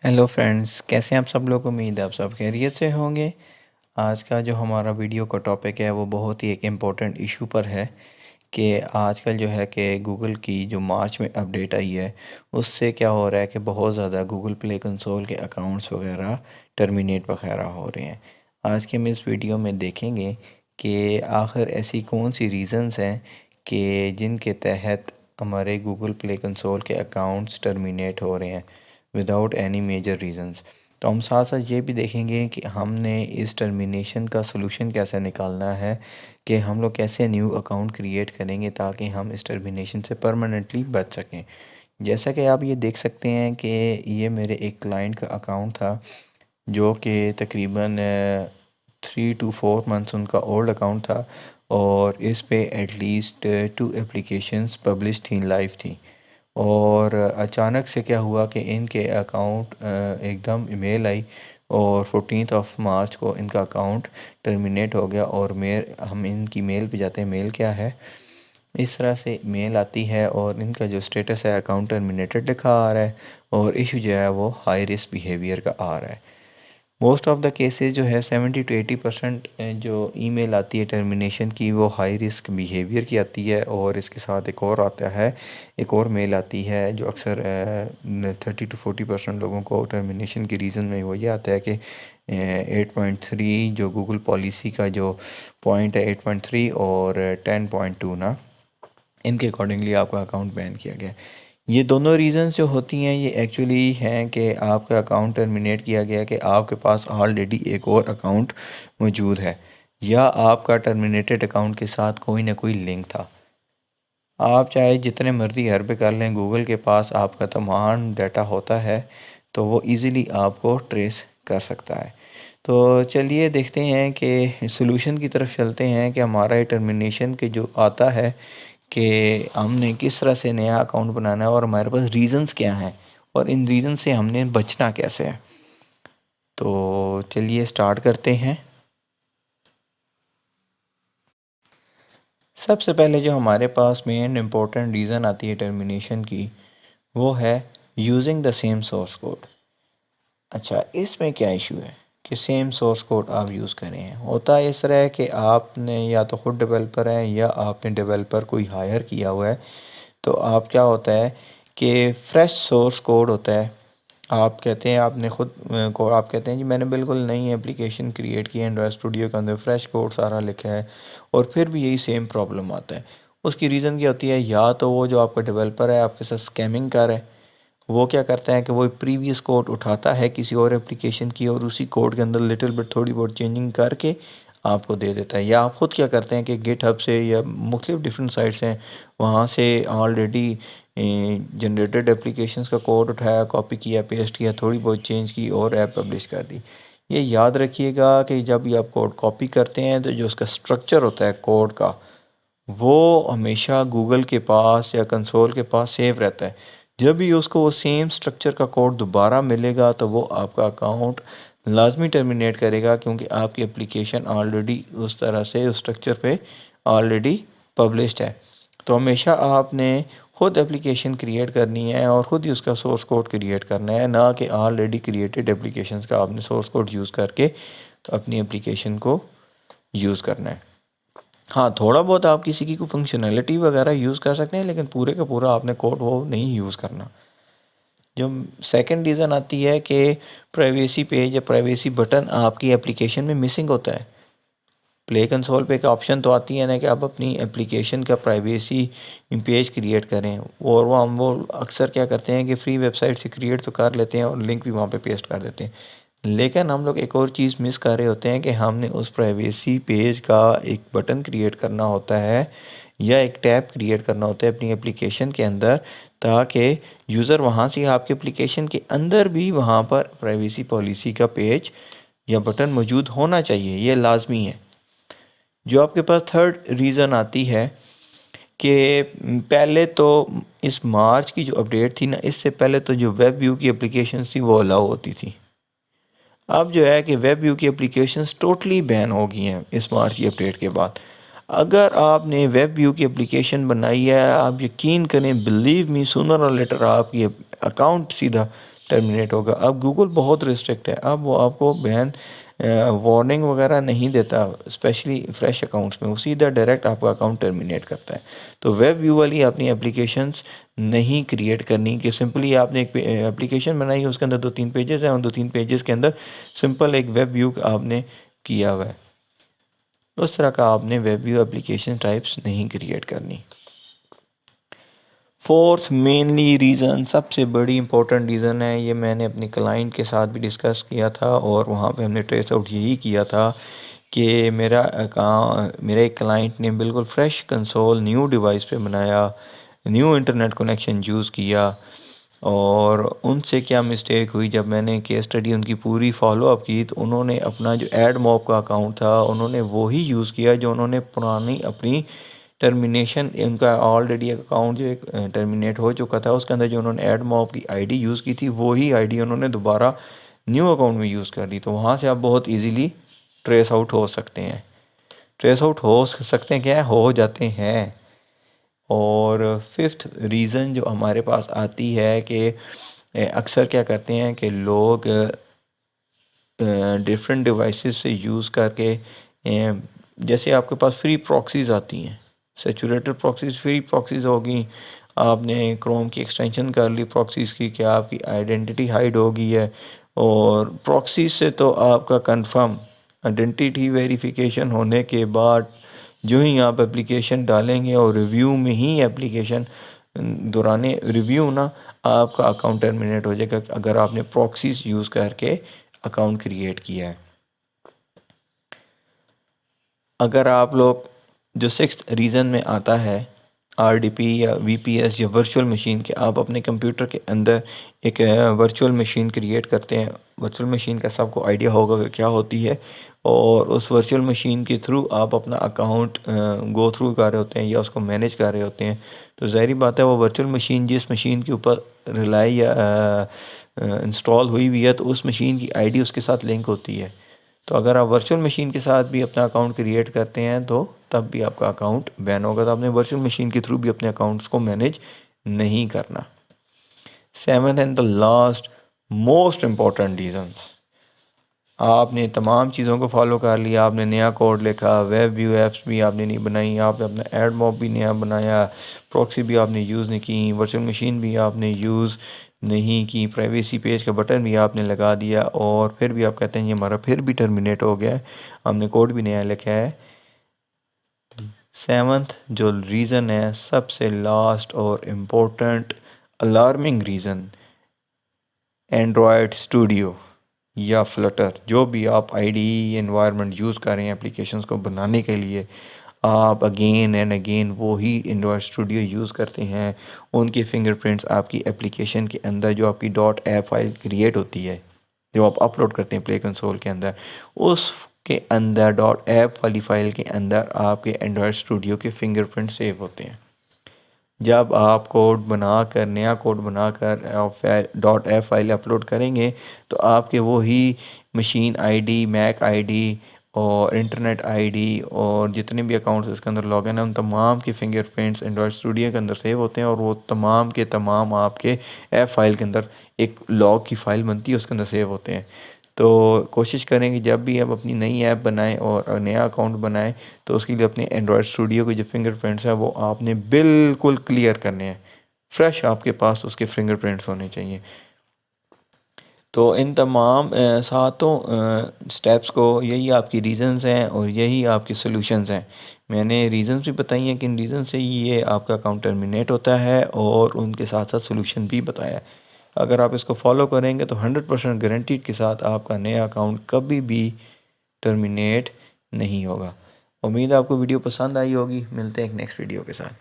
Hello friends, कैसे हैं आप सब लोग। उम्मीद है आप सब खैरियत से होंगे। आज का जो हमारा वीडियो का टॉपिक है वो बहुत ही एक इम्पोर्टेंट इशू पर है कि आजकल जो है कि गूगल की जो मार्च में अपडेट आई है उससे क्या हो रहा है कि बहुत ज़्यादा गूगल प्ले कंसोल के अकाउंट्स वगैरह टर्मिनेट वगैरह हो रहे हैं। आज के हम इस वीडियो में देखेंगे कि आखिर ऐसी कौन सी रीज़न्स हैं कि जिनके तहत हमारे गूगल प्ले कंसोल के अकाउंट्स टर्मिनेट हो रहे हैं विदाउट एनी मेजर रीज़न्स। तो हम साथ साथ ये भी देखेंगे कि हमने इस टर्मिनेशन का सलूशन कैसे निकालना है, कि हम लोग कैसे न्यू अकाउंट क्रिएट करेंगे ताकि हम इस टर्मिनेशन से परमानेंटली बच सकें। जैसा कि आप ये देख सकते हैं कि ये मेरे एक क्लाइंट का अकाउंट था जो कि तकरीबन 3 to 4 मंथ्स उनका ओल्ड अकाउंट था और इस पे एटलीस्ट 2 एप्लीकेशंस पब्लिश थी, लाइव थी। और अचानक से क्या हुआ कि इनके अकाउंट एकदम ईमेल आई और 14 मार्च को इनका अकाउंट टर्मिनेट हो गया। और हम इनकी मेल पे जाते हैं, मेल क्या है, इस तरह से मेल आती है और इनका जो स्टेटस है अकाउंट टर्मिनेटेड लिखा आ रहा है और इशू जो है वो हाई रिस्क बिहेवियर का आ रहा है। मोस्ट ऑफ़ द केसेस जो है 70 to 80% जो ईमेल आती है टर्मिनेशन की वो हाई रिस्क बिहेवियर की आती है। और इसके साथ एक और आता है, एक और मेल आती है जो अक्सर 30 to 40% लोगों को टर्मिनेशन की रीज़न में वो ये आता है कि 8.3 जो गूगल पॉलिसी का जो पॉइंट है 8.3 और 10.2 ना, इनके अकॉर्डिंगली आपका अकाउंट बैन किया गया है। ये दोनों रीज़न्स जो होती हैं ये एक्चुअली हैं कि आपका अकाउंट टर्मिनेट किया गया कि आपके पास ऑलरेडी एक और अकाउंट मौजूद है या आपका टर्मिनेटेड अकाउंट के साथ कोई ना कोई लिंक था। आप चाहे जितने मर्ज़ी हरबे कर लें, गूगल के पास आपका तमाम डाटा होता है तो वो इजीली आपको ट्रेस कर सकता है। तो चलिए देखते हैं कि सॉल्यूशन की तरफ चलते हैं कि हमारा ये टर्मिनेशन के जो आता है कि हमने किस तरह से नया अकाउंट बनाना है और हमारे पास रीज़न्स क्या हैं और इन रीज़न से हमने बचना कैसे है। तो चलिए स्टार्ट करते हैं। सबसे पहले जो हमारे पास मेन इम्पोर्टेंट रीज़न आती है टर्मिनेशन की वो है using the same source code. अच्छा, इसमें क्या इशू है कि सेम सोर्स कोड आप यूज़ करें। होता इस तरह है कि आपने या तो ख़ुद डेवलपर हैं या आपने डेवलपर कोई हायर किया हुआ है, तो आप क्या होता है कि फ्रेश सोर्स कोड होता है। आप कहते हैं आपने ख़ुद को आप कहते हैं जी मैंने बिल्कुल नई एप्लीकेशन क्रिएट की है एंड्रॉयड स्टूडियो के अंदर, फ्रेश कोड सारा लिखा है और फिर भी यही सेम प्रॉब्लम आता है। उसकी रीज़न क्या होती है, या तो वो जो आपका डेवलपर है आपके साथ स्कैमिंग कर रहा है। वो क्या करता है कि वो प्रीवियस कोड उठाता है किसी और एप्लीकेशन की और उसी कोड के अंदर लिटिल बिट थोड़ी बहुत चेंजिंग करके आपको दे देता है। या आप ख़ुद क्या करते हैं कि गिटहब से या मुख्तलिफ डिफरेंट साइट्स हैं वहाँ से ऑलरेडी जनरेटेड एप्लीकेशंस का कोड उठाया, कॉपी किया, पेस्ट किया, थोड़ी बहुत चेंज की और ऐप पब्लिश कर दी। ये याद रखिएगा कि जब भी आप कोड कॉपी करते हैं तो जो उसका स्ट्रक्चर होता है कोड का वो हमेशा गूगल के पास या कंसोल के पास सेव रहता है। जब भी उसको वो सेम स्ट्रक्चर का कोड दोबारा मिलेगा तो वो आपका अकाउंट लाजमी टर्मिनेट करेगा, क्योंकि आपकी एप्लीकेशन ऑलरेडी उस तरह से उस स्ट्रक्चर पे ऑलरेडी पब्लिश्ड है। तो हमेशा आपने ख़ुद एप्लीकेशन क्रिएट करनी है और ख़ुद ही उसका सोर्स कोड क्रिएट करना है, ना कि ऑलरेडी क्रिएटेड एप्लीकेशंस का आपने सोर्स कोड यूज़ करके अपनी एप्लीकेशन को यूज़ करना है। हाँ, थोड़ा बहुत आप किसी की कोई फंक्शनैलिटी वगैरह यूज़ कर सकते हैं लेकिन पूरे का पूरा आपने कोड वो नहीं यूज़ करना। जो सेकंड रीज़न आती है कि प्राइवेसी पेज या प्राइवेसी बटन आपकी एप्लीकेशन में मिसिंग होता है। प्ले कंसोल पे एक ऑप्शन तो आती है ना कि आप अपनी एप्लीकेशन का प्राइवेसी पेज क्रिएट करें, और वो अक्सर क्या करते हैं कि फ्री वेबसाइट से क्रिएट तो कर लेते हैं और लिंक भी वहाँ पे पेस्ट कर देते हैं। लेकिन हम लोग एक और चीज़ मिस कर रहे होते हैं कि हमने उस प्राइवेसी पेज का एक बटन क्रिएट करना होता है या एक टैब क्रिएट करना होता है अपनी एप्लीकेशन के अंदर, ताकि यूज़र वहाँ से आपके एप्लीकेशन के अंदर भी वहाँ पर प्राइवेसी पॉलिसी का पेज या बटन मौजूद होना चाहिए, ये लाजमी है। जो आपके पास थर्ड रीज़न आती है कि पहले तो इस मार्च की जो अपडेट थी ना, इससे पहले तो जो वेब व्यू की एप्लीकेशन थी वो अलाउ होती थी। अब जो है कि वेब व्यू की एप्लीकेशंस टोटली बैन हो गई हैं इस मार्च की अपडेट के बाद। अगर आपने वेब व्यू की एप्लीकेशन बनाई है, आप यकीन करें, बिलीव मी, सूनर और लेटर आपकी अकाउंट सीधा ٹرمینیٹ ہوگا. اب گوگل بہت ریسٹرکٹ ہے، اب وہ آپ کو بین وارننگ وغیرہ نہیں دیتا، اسپیشلی فریش اکاؤنٹس میں. وہ سیدھا ڈائریکٹ آپ کا اکاؤنٹ ٹرمینیٹ کرتا ہے. تو ویب ویو والی اپنی اپلیکیشنس نہیں کریٹ کرنی کہ سمپلی آپ نے ایک اپلیکیشن بنائی ہے، اس کے اندر 2-3 پیجز ہیں، اور 2-3 پیجز کے اندر سمپل ایک ویب ویو آپ نے کیا ہوا ہے. اس طرح کا آپ نے ویب ویو اپلیکیشن ٹائپس نہیں کریٹ کرنی. فورتھ مینلی ریزن، سب سے بڑی امپورٹنٹ ریزن ہے، یہ میں نے اپنے کلائنٹ کے ساتھ بھی ڈسکس کیا تھا، اور وہاں پہ ہم نے ٹریس آؤٹ یہی کیا تھا کہ میرا ایک کلائنٹ نے بالکل فریش کنسول نیو ڈیوائس پہ بنایا، نیو انٹرنیٹ کنیکشن یوز کیا، اور ان سے کیا مسٹیک ہوئی جب میں نے کیس اسٹڈی ان کی پوری فالو اپ کی، تو انہوں نے اپنا جو ایڈ موب کا اکاؤنٹ تھا انہوں نے وہی یوز کیا جو انہوں نے پرانی اپنی ٹرمینیشن، ان کا آلریڈی اکاؤنٹ جو ایک ٹرمینیٹ ہو چکا تھا، اس کے اندر جو انہوں نے ایڈ موب کی آئی ڈی یوز کی تھی وہی آئی ڈی انہوں نے دوبارہ نیو اکاؤنٹ میں یوز کر لی. تو وہاں سے آپ بہت ایزیلی ٹریس آؤٹ ہو سکتے ہیں. ٹریس آؤٹ ہو سکتے ہیں، کیا ہو جاتے ہیں. اور ففتھ ریزن جو ہمارے پاس آتی ہے کہ اکثر کیا کرتے ہیں کہ لوگ ڈیفرنٹ ڈیوائسز سے یوز کر کے، جیسے آپ کے پاس فری پراکسیز آتی ہیں، سیچوریٹڈ پراکسیز، فری پراکسیز ہوگی، آپ نے کروم کی ایکسٹینشن کر لی پراکسیز کی کہ آپ کی آئیڈینٹی ہائڈ ہو گئی ہے. اور پراکسیز سے تو آپ کا کنفرم آئیڈینٹی ویریفیکیشن ہونے کے بعد جو ہی آپ اپلیکیشن ڈالیں گے اور ریویو میں ہی اپلیکیشن دوران ریویو نا آپ کا اکاؤنٹ ٹرمینیٹ ہو جائے گا اگر آپ نے پراکسیز یوز کر کے اکاؤنٹ کریٹ کیا ہے. اگر آپ لوگ جو سکسth ریزن میں آتا ہے آر ڈی پی یا وی پی ایس یا ورچوئل مشین، کہ آپ اپنے کمپیوٹر کے اندر ایک ورچوئل مشین کریٹ کرتے ہیں. ورچوئل مشین کا سب کو آئیڈیا ہوگا کہ کیا ہوتی ہے، اور اس ورچوئل مشین کے تھرو آپ اپنا اکاؤنٹ گو تھرو کر رہے ہوتے ہیں یا اس کو مینیج کر رہے ہوتے ہیں. تو ظاہری بات ہے وہ ورچوئل مشین جس مشین کے اوپر ریلائی یا انسٹال ہوئی ہوئی ہے، تو اس مشین کی آئی ڈی اس کے ساتھ لنک ہوتی ہے. تو اگر آپ ورچوئل مشین کے ساتھ بھی اپنا اکاؤنٹ کریٹ کرتے ہیں تو تب بھی آپ کا اکاؤنٹ بین ہوگا. تو آپ نے ورچوئل مشین کے تھرو بھی اپنے اکاؤنٹس کو مینیج نہیں کرنا. Seventh and the last most important reasons, آپ نے تمام چیزوں کو فالو کر لیا، آپ نے نیا کوڈ لکھا، ویب ویو ایپس بھی آپ نے نہیں بنائی، آپ نے اپنا ایڈ موب بھی نیا بنایا، پراکسی بھی آپ نے یوز نہیں کی، ورچوئل مشین بھی آپ نے یوز نہیں کی، پرائیویسی پیج کا بٹن بھی آپ نے لگا دیا، اور پھر بھی آپ کہتے ہیں یہ ہمارا پھر بھی ٹرمینیٹ ہو گیا ہے، ہم نے کوڈ بھی نیا لکھا ہے. سیونتھ جو ریزن ہے سب سے لاسٹ اور important alarming reason, Android studio یا فلٹر، جو بھی آپ آئی ڈی انوائرمنٹ یوز کر رہے ہیں اپلیکیشنز کو بنانے کے لیے، آپ اگین اینڈ اگین وہی اینڈرائڈ اسٹوڈیو یوز کرتے ہیں. ان کے فنگر پرنٹس آپ کی اپلیکیشن کے اندر جو آپ کی ڈاٹ ایپ فائل کریٹ ہوتی ہے، جو آپ اپلوڈ کرتے ہیں پلے کنسول کے اندر، اس کے اندر ڈاٹ ایپ والی فائل کے اندر آپ کے اینڈرائڈ اسٹوڈیو کے فنگر پرنٹ سیو ہوتے ہیں. جب آپ کوڈ بنا کر نیا کوڈ بنا کر ڈاٹ ایپ فائل اپلوڈ کریں گے تو آپ کے وہی machine I D, make I D اور انٹرنیٹ آئی ڈی اور جتنے بھی اکاؤنٹس اس کے اندر لاگ ان ہیں، ان تمام کے فنگر پرنٹس اینڈرائڈ اسٹوڈیو کے اندر سیو ہوتے ہیں، اور وہ تمام کے تمام آپ کے ایپ فائل کے اندر ایک لاگ کی فائل بنتی ہے، اس کے اندر سیو ہوتے ہیں. تو کوشش کریں کہ جب بھی آپ اپنی نئی ایپ بنائیں اور نیا اکاؤنٹ بنائیں تو اس کے لیے اپنے اینڈرائڈ اسٹوڈیو کے جو فنگر پرنٹس ہیں وہ آپ نے بالکل کلیئر کرنے ہیں، فریش آپ کے پاس اس کے فنگر پرنٹس ہونے چاہیے. تو ان تمام ساتوں سٹیپس کو، یہی آپ کی ریزنز ہیں اور یہی آپ کی سلوشنز ہیں. میں نے ریزنز بھی بتائی ہیں کہ ان ریزن سے یہ آپ کا اکاؤنٹ ٹرمینیٹ ہوتا ہے، اور ان کے ساتھ ساتھ سلوشن بھی بتایا ہے. اگر آپ اس کو فالو کریں گے تو 100% گارنٹیڈ کے ساتھ آپ کا نیا اکاؤنٹ کبھی بھی ٹرمینیٹ نہیں ہوگا. امید ہے آپ کو ویڈیو پسند آئی ہوگی. ملتے ہیں ایک نیکسٹ ویڈیو کے ساتھ.